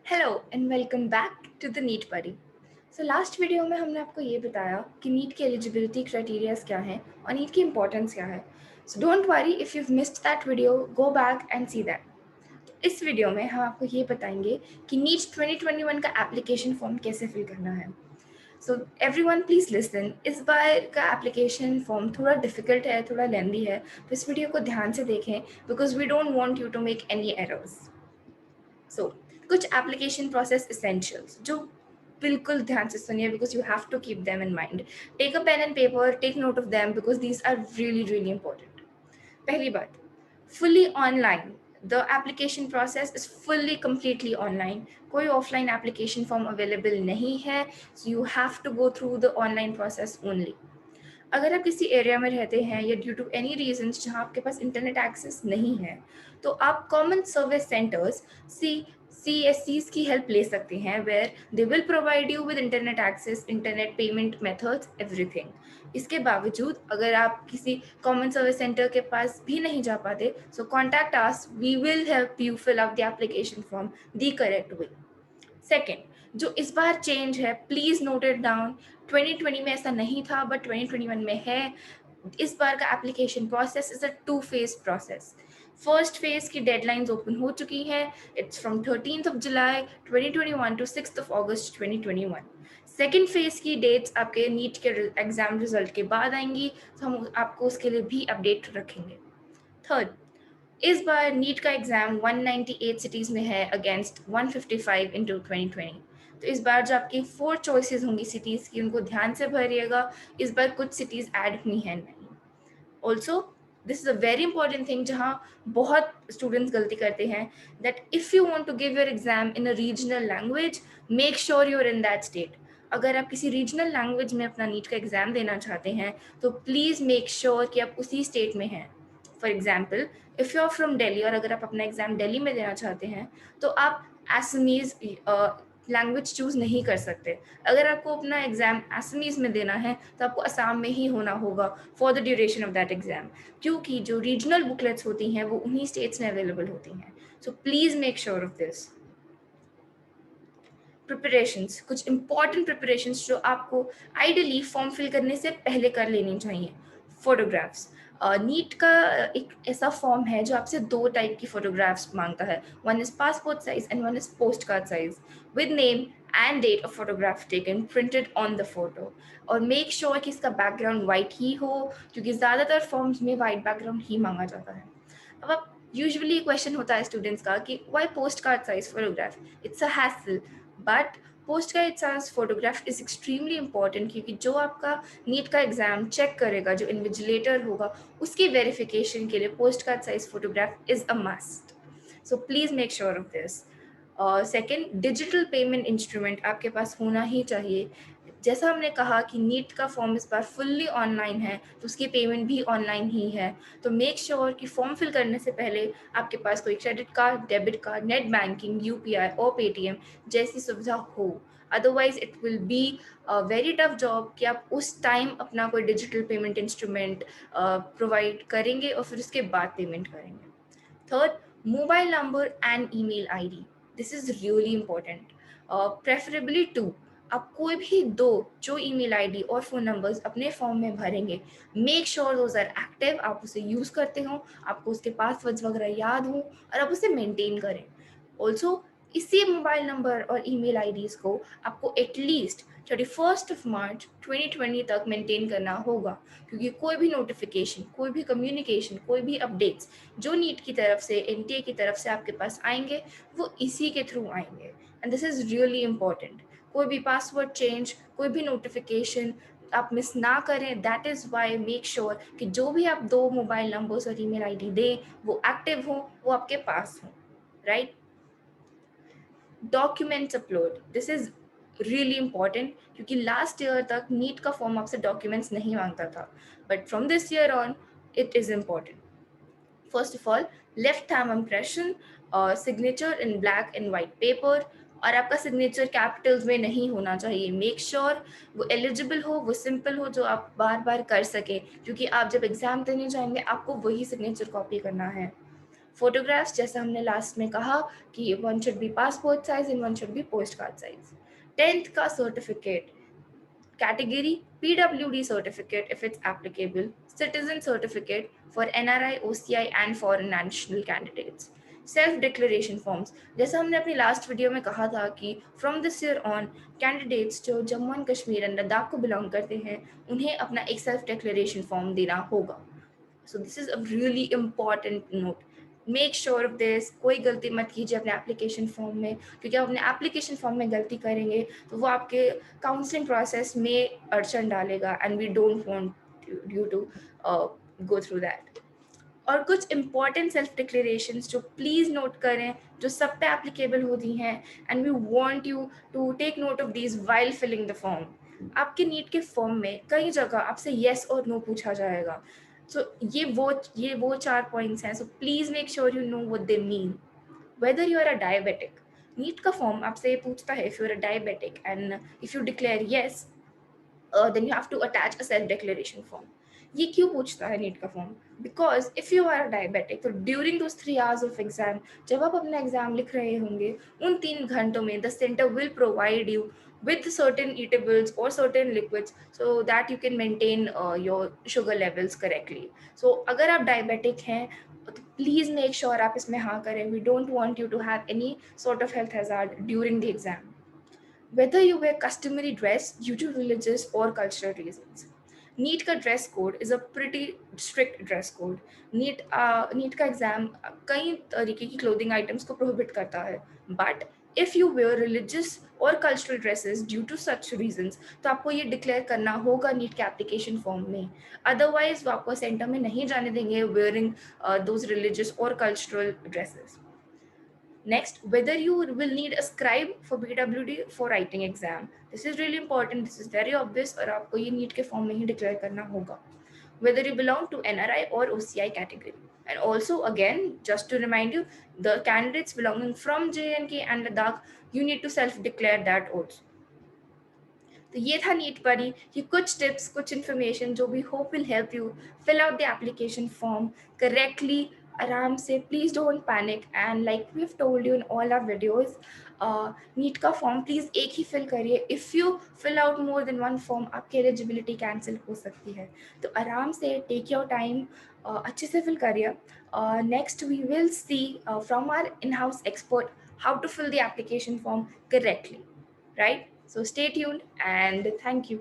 Hello and welcome back to the NEET परी। So last video में हमने आपको ये बताया कि नीट के एलिजिबिलिटी क्राइटेरियाज क्या हैं और नीट की इंपॉर्टेंस क्या है। So don't worry if you missed that video, go back and see that. इस वीडियो में हम आपको ये बताएंगे कि नीट 2021 का एप्लीकेशन फॉर्म कैसे फिल करना है। सो एवरीवन प्लीज़ लिसन, इस बार का एप्लीकेशन फॉर्म थोड़ा डिफिकल्ट है, थोड़ा लेंदी है, तो इस वीडियो को ध्यान से देखें because we don't want you to make any errors. So कुछ एप्लीकेशन प्रोसेस इसेंशियल्स जो बिल्कुल ध्यान से सुनिए because you have to keep them in mind. Take a pen and paper, take note of them because these are really really important. पहली बात, fully online. The application process is fully completely online. कोई offline application form available नहीं है, so you have to go through the online process only. अगर आप किसी area में रहते हैं या ड्यू टू एनी रीजंस जहाँ आपके पास इंटरनेट एक्सेस नहीं है, तो आप कॉमन सर्विस सेंटर्स CSCs की हेल्प ले सकते हैं, where they will provide you with internet access, internet payment methods, everything. इसके बावजूद अगर आप किसी कॉमन सर्विस सेंटर के पास भी नहीं जा पाते, so contact us, we will help you fill out the application form the correct way. Second, जो इस बार चेंज है, प्लीज नोट इट डाउन। 2020 में ऐसा नहीं था बट 2021 में है। इस बार का application process is a 2 phase process. First phase की डेडलाइंस ओपन हो चुकी हैं। It's from 13th of July 2021 to 6th of August 2021। Second phase की डेट्स आपके नीट के एग्जाम रिजल्ट के बाद आएंगी, तो हम आपको उसके लिए भी अपडेट रखेंगे। थर्ड, इस बार नीट का एग्जाम 198 सिटीज़ में है अगेंस्ट 155 इन 2020। तो इस बार जो आपकी 4 चॉइसेस होंगी सिटीज़ की, उनको ध्यान से भरिएगा। इस बार कुछ सिटीज़ ऐड हुई हैं नहीं। Also this is a very important thing जहाँ बहुत स्टूडेंट्स गलती करते हैं, that if you want to give your exam in a regional language, make sure you are in that state. अगर आप किसी रीजनल लैंग्वेज में अपना नीट का एग्जाम देना चाहते हैं, तो प्लीज़ मेक श्योर कि आप उसी स्टेट में हैं। For example, if you are from Delhi और अगर आप अपना एग्जाम दिल्ली में देना चाहते हैं, तो आप असमीज़ लैंग्वेज चूज़ नहीं कर सकते। अगर आपको अपना एग्जाम असमीज़ में देना है, तो आपको असम में ही होना होगा for the duration of that exam, क्योंकि जो रीजनल बुकलेट्स होती हैं वो उन्हीं स्टेट्स में अवेलेबल होती हैं। So please make sure of this. Preparations, कुछ इंपॉर्टेंट प्रिपरेशंस जो आपको आइडियली फॉर्म फिल करने से पहले कर लेनी चाहिए। फोटोग्राफ्स, नीट का एक ऐसा फॉर्म है जो आपसे 2 टाइप की फोटोग्राफ्स मांगता है। One is passport size and one is post card size, with name and date of photograph taken printed on the photo. और मेक श्योर कि इसका बैकग्राउंड वाइट ही हो, क्योंकि ज़्यादातर फॉर्म्स में वाइट बैकग्राउंड ही मांगा जाता है। अब आप यूजुअली क्वेश्चन होता है स्टूडेंट्स का कि why post card size photograph, it's a hassle. But post card size photograph is extremely important, क्योंकि जो आपका नीट का एग्जाम चेक करेगा, जो इन्विजिलेटर होगा, उसकी वेरिफिकेशन के लिए post card size photograph is a must. So please make sure of this. Second, digital payment instrument आपके पास होना ही चाहिए। जैसा हमने कहा कि नीट का फॉर्म इस बार फुल्ली ऑनलाइन है, तो उसकी पेमेंट भी ऑनलाइन ही है। तो मेक श्योर कि फॉर्म फिल करने से पहले आपके पास कोई credit card, debit card, net banking, UPI और पेटीएम जैसी सुविधा हो। Otherwise it will be a very tough job कि आप उस टाइम अपना कोई डिजिटल पेमेंट इंस्ट्रूमेंट प्रोवाइड करेंगे और फिर उसके बाद पेमेंट करेंगे। Third, mobile number and email ID, this is really important. Preferably two, आप कोई भी दो जो ईमेल आईडी और फ़ोन नंबर्स अपने फॉर्म में भरेंगे, make sure those are active, आप उसे यूज़ करते हो, आपको उसके पासवर्ड्स वगैरह याद हो और आप उसे मेंटेन करें। ऑल्सो इसी मोबाइल नंबर और ईमेल आईडीज़ को आपको एटलीस्ट 31 मार्च 2020 तक मेंटेन करना होगा, क्योंकि कोई भी नोटिफिकेशन, कोई भी कम्युनिकेशन, कोई भी अपडेट्स जो नीट की तरफ से, NTA की तरफ से आपके पास आएंगे, वो इसी के थ्रू आएंगे। And this is really important. कोई भी पासवर्ड चेंज, कोई भी नोटिफिकेशन आप मिस ना करें। That is why make sure कि जो भी आप दो मोबाइल नंबर्स और ईमेल आईडी दें, वो एक्टिव हो, वो आपके पास हो, right. Documents upload, this is really important, क्योंकि लास्ट ईयर तक नीट का फॉर्म आपसे डॉक्यूमेंट्स नहीं मांगता था, but from this year on it is important. First of all, left hand impression, signature in black and white paper, और आपका signature Capitals में नहीं होना चाहिए। मेक श्योर वो एलिजिबल हो, वो सिंपल हो, जो आप बार बार कर सकें, क्योंकि आप जब एग्जाम देने जाएंगे आपको वही सिग्नेचर कॉपी करना है। फोटोग्राफ्स जैसा हमने लास्ट में कहा कि one should be passport size and one should be post card size. 10th का certificate category PWD certificate if it's applicable, citizen certificate for NRI, OCI and foreign national candidates, self declaration forms जैसा हमने अपनी last video में कहा था कि from this year on candidates जो Jammu and Kashmir and Ladakh को बिलोंग करते हैं उन्हें अपना एक सेल्फ डिक्लेरेशन फॉर्म देना होगा। So this is a really important note, make sure of this. कोई गलती मत कीजिए अपने एप्लीकेशन फॉर्म में, क्योंकि आप अपने एप्लीकेशन फॉर्म में गलती करेंगे तो वो आपके काउंसलिंग प्रोसेस में अड़चन डालेगा and we don't want you to go through that. और कुछ इंपॉर्टेंट सेल्फ डिक्लेरेशंस जो प्लीज़ नोट करें, जो सब पे एप्लीकेबल होती हैं and we want you to take note of these while filling the form. आपके नीट के फॉर्म में कई जगह आपसे येस और नो पूछा जाएगा। सो ये वो 4 पॉइंट्स हैं, so please make sure you know what they mean. Whether you are a diabetic, NEET का फॉर्म आपसे ये पूछता है if you are a diabetic and if you declare yes then you have to attach a self declaration form। ये क्यों पूछता है NEET का form? Because if you are diabetic तो during those 3 hours of exam, जब आप अपना exam लिख रहे होंगे उन 3 घंटों में the centre will provide you with certain eatables or certain liquids so that you can maintain your sugar levels correctly। so अगर आप डायबिटिक हैं तो प्लीज़ मेक श्योर आप इसमें हाँ करें। we don't want you to have any sort of health hazard during the exam। whether you wear customary dress due to religious or cultural reasons। NEET का dress code is a pretty strict dress code. NEET का exam कई तरीके की clothing items को prohibit करता है, but if you wear religious और cultural dresses due to such reasons तो आपको ये डिक्लेयर करना होगा नीट के एप्लीकेशन फॉर्म में। अदरवाइज वो आपको सेंटर में नहीं जाने देंगे वेयरिंग दोज रिलीजियस और cultural dresses. Next, whether you will need a scribe for PWD for writing exam. This is really important. This is very obvious और आपको ये नीट के फॉर्म में ही डिक्लेयर करना होगा। Whether you belong to NRI or OCI category. And also again, just to remind you, the candidates belonging from JNK and Ladakh, you need to self-declare that also। तो ये था NEET परी, ये कुछ tips कुछ information जो भी hope will help you fill out the application form correctly, आराम से। Please don't panic and like we have told you in all our videos, NEET का फॉर्म प्लीज़ एक ही फिल करिए। If you fill out more than one form आपकी eligibility cancel हो सकती है, तो आराम से टेक योर टाइम, अच्छे से फिल करिए। Next we will see from our in house expert how to fill the application form correctly, right? So stay tuned and thank you.